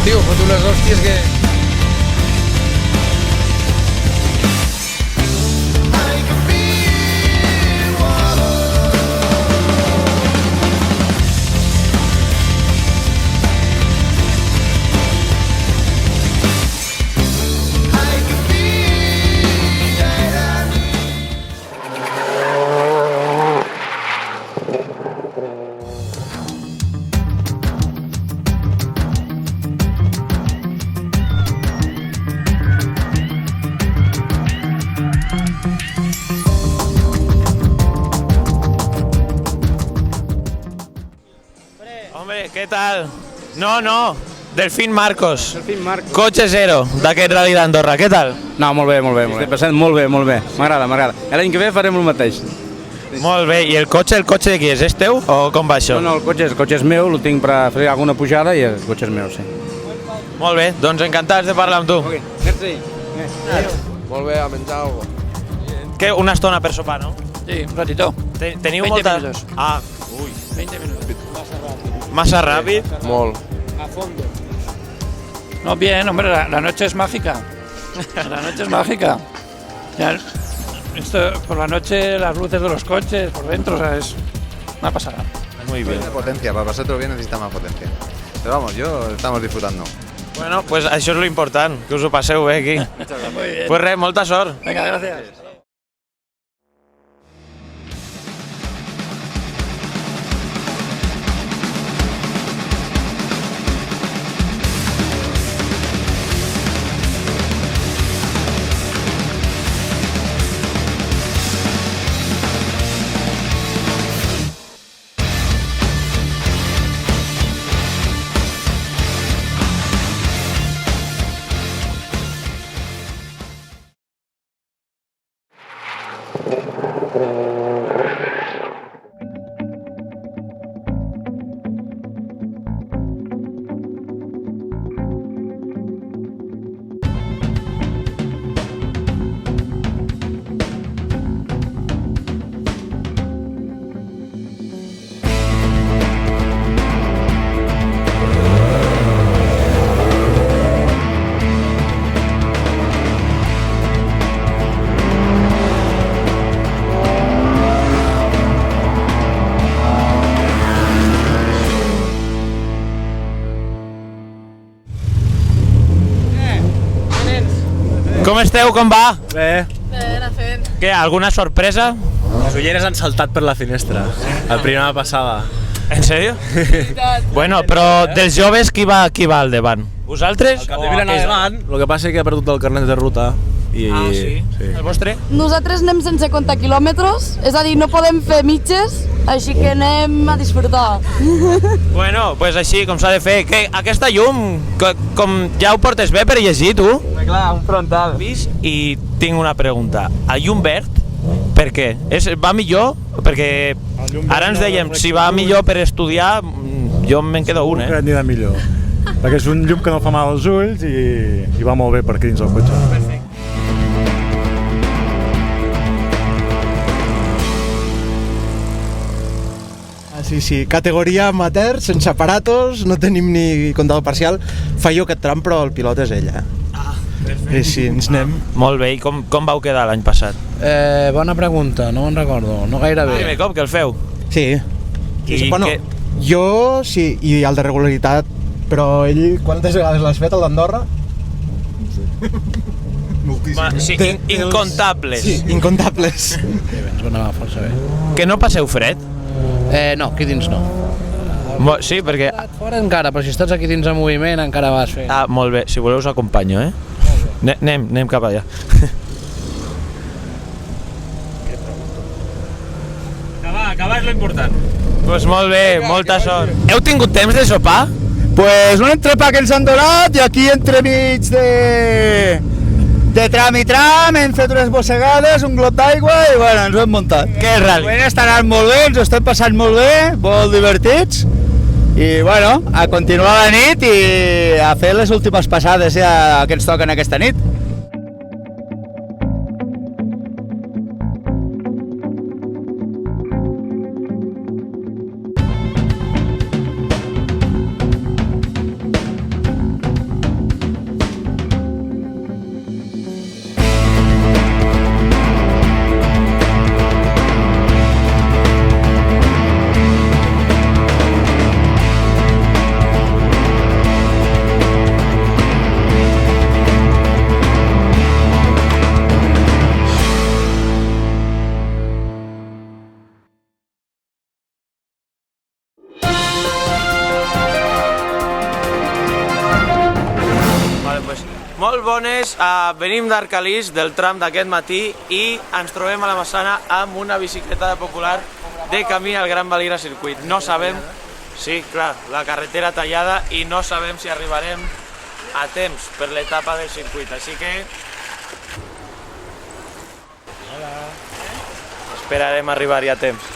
tio, fot unes hòsties que... Hombre, ¿qué tal? No, Delfín Marcos. Delfín Marcos. Cotxe zero d'aquest Rally d'Andorra, què tal? No, molt bé. Estic passant molt bé. M'agrada. L'any que ve farem el mateix. Molt bé, i el cotxe de qui és? És teu o com va això? No, el cotxe és meu, el tinc per fer alguna pujada i el cotxe és meu, sí. Molt bé, doncs encantats de parlar amb tu. Merci. Molt bé, a menjar alguna cosa. Què, una estona per sopar, no? Sí, un ratito. Teniu 20 molta... minutos. Ah, 20 minutos. massa ràpid. Molt. No, bien, hombre, la noche es mágica. La noche es mágica. Ya, esto, por la noche las luces de los coches por dentro, o sea, es una pasada. Muy bien. Potencia, para pasártelo bien necesita más potencia. Pero vamos, estamos disfrutando. Bueno, pues això és lo important, que us ho passeu bé aquí. Muy bien. Pues res, molta sort. Venga, gracias. Com esteu, com va? Bé, Bé, anar fent. Què, alguna sorpresa? les ulleres han saltat per la finestra, la primera passada. En sèrio? Bueno, però dels joves qui va al davant? Vosaltres? El Capdevila anava davant, el que passa és que ha perdut el carnet de ruta. I, Ah, sí? El vostre? Nosaltres anem sense comptar quilòmetres, és a dir, no podem fer mitges, així que anem a disfrutar. Bueno, pues així, com s'ha de fer. Que aquesta llum, com ja ho portes bé per llegir, tu? Clar, un frontal. Vist? I tinc una pregunta. El llum verd, per què? Va millor? Perquè ara ens dèiem, si va millor per estudiar, jo me'n quedo un, No anirà millor, perquè és un llum que no fa mal als ulls i va molt bé per aquí dins el cotxe. Perfecte. Sí, categoria amateur, sense aparatos, no tenim ni comptador parcial. Fa jo aquest tram, però el pilot és ella. Sí, ens anem. Molt bé, i com vau quedar l'any passat? Bona pregunta, no me'n recordo, no gaire bé. Primer cop que el feu? Sí. I Bueno, què? jo sí, i el de regularitat, però ell, quantes vegades l'has fet, el d'Andorra? Sí, incontables. Sí, incontables. Ens va anar força bé. Que no passeu fred? No, aquí dins no. Sí, perquè... Fora encara, però si estàs aquí dins en moviment encara vas fent. Ah, molt bé, si voleu us acompanyo, eh? Anem cap allà. Acabar és lo important. Pues molt bé, molta sort. Heu tingut temps de sopar? Pues un entrepà que ens han donat i aquí entremig de tram i tram hem fet unes bossegades, un glop d'aigua i bueno, ens ho hem muntat. Què és rally? Bueno, està anant molt bé, ens ho estem passant molt bé, molt divertits i bueno, a continuar la nit i a fer les últimes passades ja que ens toquen aquesta nit. Molt bones, venim d'Arcalís, del tram d'aquest matí, i ens trobem a la Massana amb una bicicleta popular de camí al Gran Valira Circuit. No sabem, sí, clar, la carretera tallada, i no sabem si arribarem a temps per l'etapa del circuit, així que esperarem arribar-hi a temps.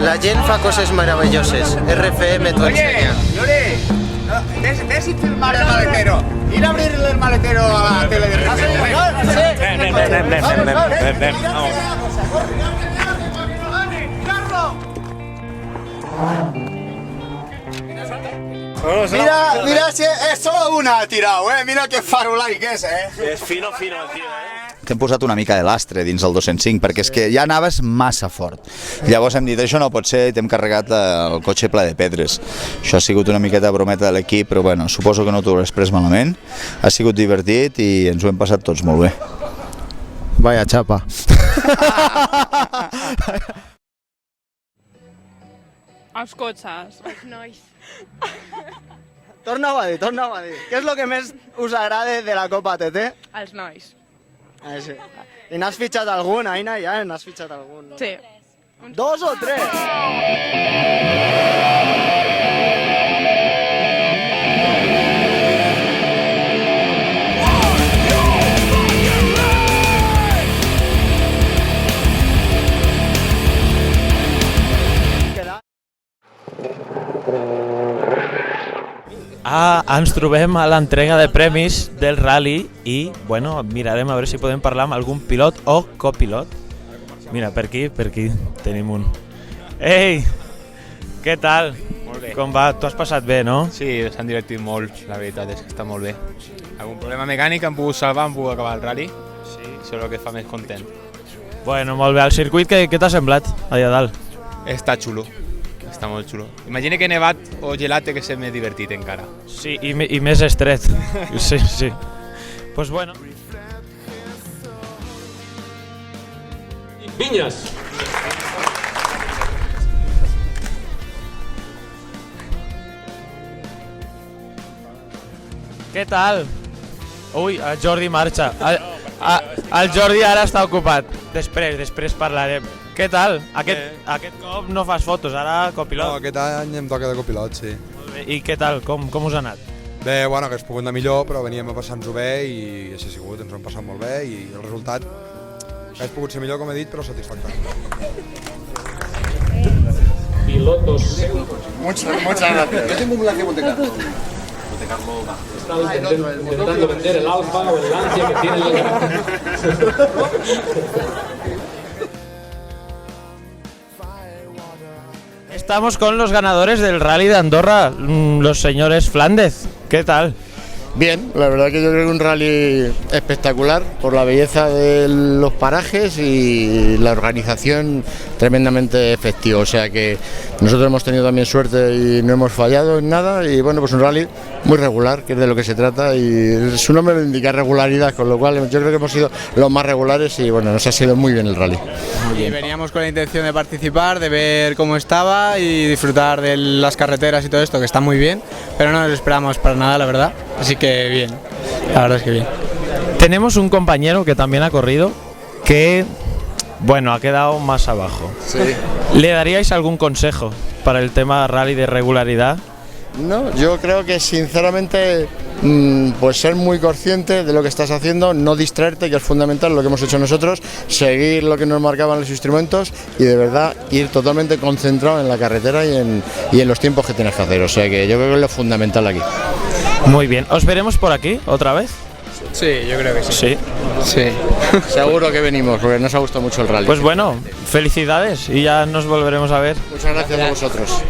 La gent fa coses meravelloses. RFM t'ho ensenya. Ves y filmar el maletero. Ir a abrirle el maletero a la tele de repente. Mira si es solo una ha tirado, mira qué farolai que és, És fino, el tio, T'hem posat una mica de lastre dins el 205 perquè és que ja anaves massa fort. Llavors hem dit, això no pot ser, i t'hem carregat el cotxe ple de pedres. Això ha sigut una miqueta brometa de l'equip, però bueno, suposo que no t'ho hauràs pres malament. Ha sigut divertit i ens ho hem passat tots molt bé. Vaya xapa. Els cotxes. Els nois. Torna-ho a dir. Què és el que més us agrada de la Copa TT? Els nois. Sí. I n'has fitxat algun, Aina, ja? N'has fitxat algun, no? Sí. 2 o 3? Ens trobem a l'entrega de premis del rally i, bueno, mirarem a veure si podem parlar amb algun pilot o copilot. Mira, per aquí tenim un. Ei, què tal? Molt bé. Com va? T'ho has passat bé, no? Sí, s'han divertit molt, la veritat és que està molt bé. Algun problema mecànic hem pogut salvar, hem pogut acabar el rally. Sí. Això és el que fa més content. Bueno, molt bé. El circuit, què t'ha semblat allà dalt? Està xulo. Està molt xulo. Imagina que nevat o gelat que ser més divertit encara. Sí, i més estret. Sí. Pues bueno. Vinyes. Què tal? Ui, el Jordi marxa. El Jordi ara està ocupat. Després parlarem. Què tal? Aquest cop no fas fotos, ara copilot. No, aquest any em toca de copilot, sí. I què tal? Com us ha anat? Bé, bueno, hagués pogut anar millor, però veníem a passar-nos-ho bé i així ha sigut, ens ho hem passat molt bé i el resultat hagués pogut ser millor, com he dit, però satisfactori. Pilotos. Muchas gracias. Yo tengo un Lancia Monte Carlo. Monte Carlo va. Está intentando vender el Alfa o el Lancia que tiene Estamos con los ganadores del Rally de Andorra, los señores Flandes. ¿Qué tal? Bien, la verdad que yo creo que un rally espectacular por la belleza de los parajes y la organización tremendamente efectivo, o sea que nosotros hemos tenido también suerte y no hemos fallado en nada y bueno, pues un rally muy regular, que es de lo que se trata y su nombre lo indica regularidad, con lo cual yo creo que hemos sido los más regulares y bueno, nos ha sido muy bien el rally. Y veníamos con la intención de participar, de ver cómo estaba y disfrutar de las carreteras y todo esto, que está muy bien, pero no nos esperamos para nada, la verdad. Así que bien, la verdad es que bien. Tenemos un compañero que también ha corrido, que, bueno, ha quedado más abajo. Sí. ¿Le daríais algún consejo para el tema rally de regularidad? No, yo creo que sinceramente pues ser muy consciente de lo que estás haciendo, no distraerte, que es fundamental lo que hemos hecho nosotros, seguir lo que nos marcaban los instrumentos y de verdad ir totalmente concentrado en la carretera y en los tiempos que tienes que hacer, o sea que yo creo que es lo fundamental aquí. Muy bien, ¿os veremos por aquí otra vez? Sí, yo creo que sí. Sí. Sí. Seguro que venimos, porque nos ha gustado mucho el rally. Pues bueno, felicidades y ya nos volveremos a ver. Muchas gracias a vosotros.